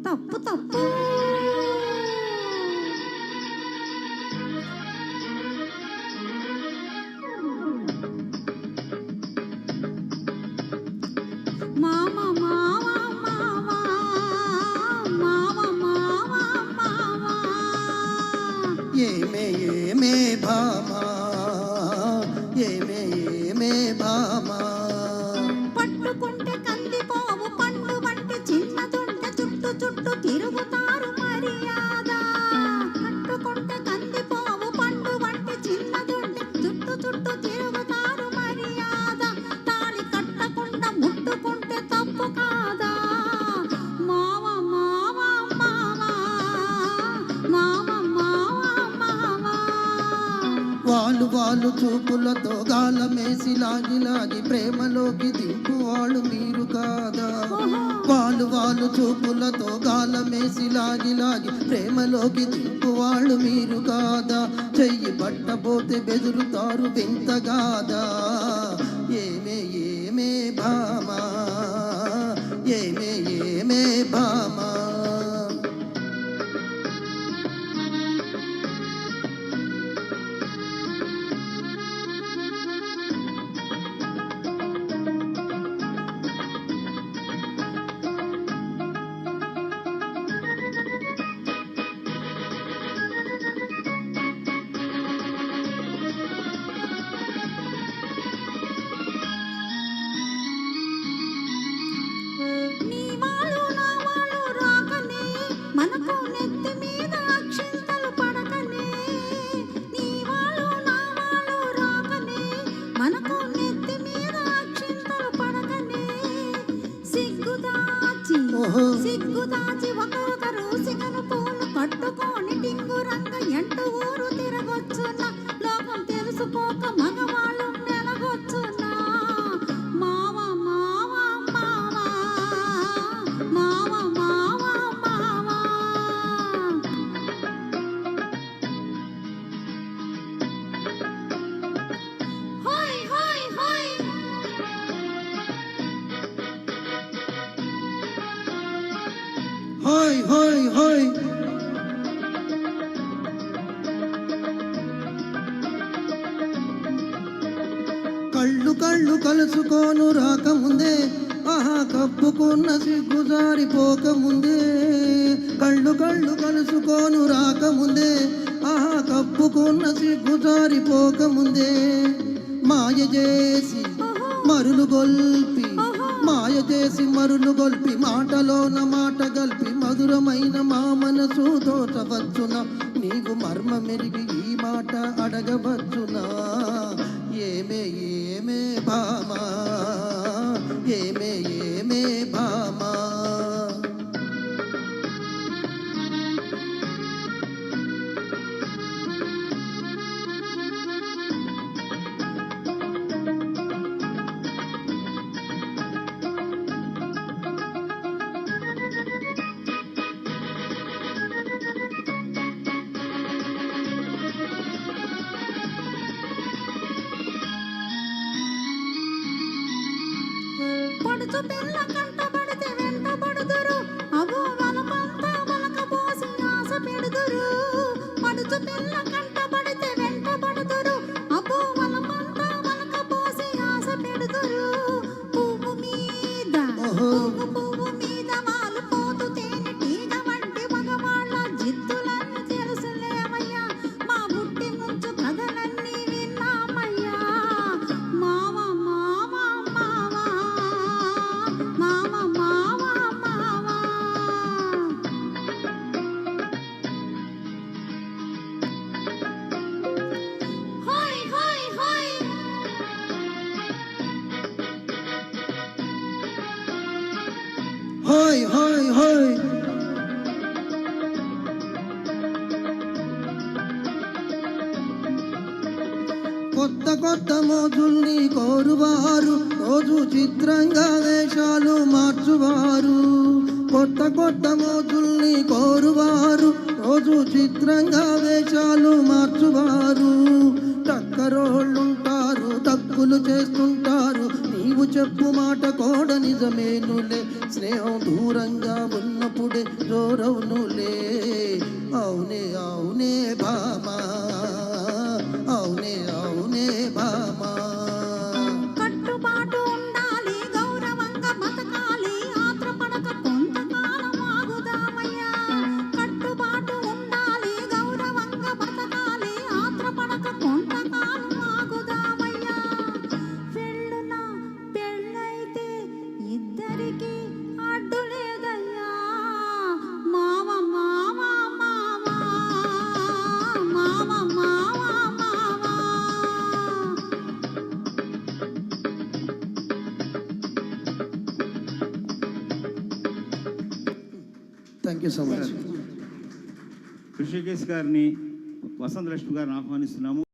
తప్పు తప్పు. మామ మామ మామ మామ మామ మామ ఏమే ఏమే భామా ఏమే ఏమే భామా పట్టుకుంటే కందిపోవు పండు వంటి చిన్న దుంట చుట్టు చుట్టు తిరుగుతారు మర్యాద. పట్టుకుంటే కందిపోవు పండు వంటి చిన్న దుంట చుట్టు చుట్టు తిరుగుతారు మర్యాద. తాళి కట్టకుండా ముట్టుకుంటే తప్పు కాదా. మావ మావ మావ మావ మావ మావ వాళ్ళు వాళ్ళు చూపులతో గాలమేసి లాగి లాగి ప్రేమలోకి దింపువాళ్ళు మీరు కాదా. వాళ్ళు వాళ్ళు చూపులతో గాలమేసి లాగి లాగి ప్రేమలోకి దింపువాళ్ళు మీరు కాదా. చెయ్యి పట్టబోతే బెదురుతారు వింతగాదా. ఏమే ఏమే భామా ఏమే ఏమే భామా నీ వాళ్ళు నా వాళ్ళు రాకనే మనకు నెత్తి మీద అక్షింతలు పడకనే. నీ వాళ్ళు నా వాళ్ళు రాకనే మనకు నెత్తి మీద అక్షింతలు పడకనే. సిగ్గుదాచి సిగ్గుదాచి ఒకరొకరు సిగను పూలు కట్టుకొని టింగురంగ ఎంటు ఊరు తిరగొచ్చునా. లోకం తెలుసుకోక మగవాళ్ళు మెలగొచ్చునా. మావ మావ మావ మావ మావ మావ హోయ్ హోయ్ హోయ్ హోయ్ హోయ్ హోయ్ కళ్ళు కళ్ళు కలుసుకోను రాకముందే ఆహా కప్పుకున్న సిగ్గు జారిపోకముందే. కళ్ళు కళ్ళు కలుసుకోను రాకముందే ఆహా కప్పుకున్న సిగ్గు జారిపోకముందే. మాయ చేసి మరులు గొల్పి మాయ చేసి మరులు గొల్పి మాటలోన మాట గల్పి మధురమైన మా మనసు దోచవచ్చునా. నీవు మర్మ మెరిగి ఈ మాట అడగవచ్చునా. ఏమే ఏమే భామా ఏమే ఏమే భామా పడుచు పిల్ల కంటబడితే వెంటబడుదురు. అగో వలపంతా వలకపోసి ఆశ పెడుదురు. పడుచు పిల్ల కంటబడితే వెంటబడుదురు. అగో వలపంతా వలకపోసి ఆశ పెడుదురు. పువ్వు మీద పువ్వు మీద వాళ్ళు పోతు తేనె టీగ వంటి మగవాళ్ళ జిత్తులన్నీ తెలుసులేవయ్యా. మా బుట్టి ముంచు కథలన్నీ విన్నామయ్యా. మావ మావ మావ మామ మావ మావ హోయ్ హోయ్ హోయ్ హోయ్ హోయ్ హోయ్ కొత్త కొత్త మోజుల్ని కోరువారు రోజు చిత్రంగా వేషాలు మార్చువారు. కొత్త కొత్త మోజుల్ని కోరువారు రోజు చిత్రంగా వేషాలు మార్చువారు. టక్కరోళ్ళుంటారు తక్కులు చేస్తుంటారు. నీ నీవు చెప్పు మాట కోడ నిజమేనులే స్నేహం దూరంగా ఉన్నప్పుడే జోరవునులే అవునే అవునే భామా అవునే అవునే భామా కట్టుబాటు ఉండాలి గౌరవంగా బతకాలి ఆత్రపడక కొంతకాలం ఆగుదామయ్యా కట్టుబాటు ఉండాలి గౌరవంగా బతకాలి ఆత్రపడక కొంతకాలం ఆగుదామయ్యా పెళ్ళున పెళ్ళైతే ఇద్దరికి అడ్డు లేదయ్యా మావ మావ మావ మావ మావ మావ thank you so much Rishikesh గారిని వసంత లక్ష్మి గారిని ఆహ్వానిస్తున్నాము.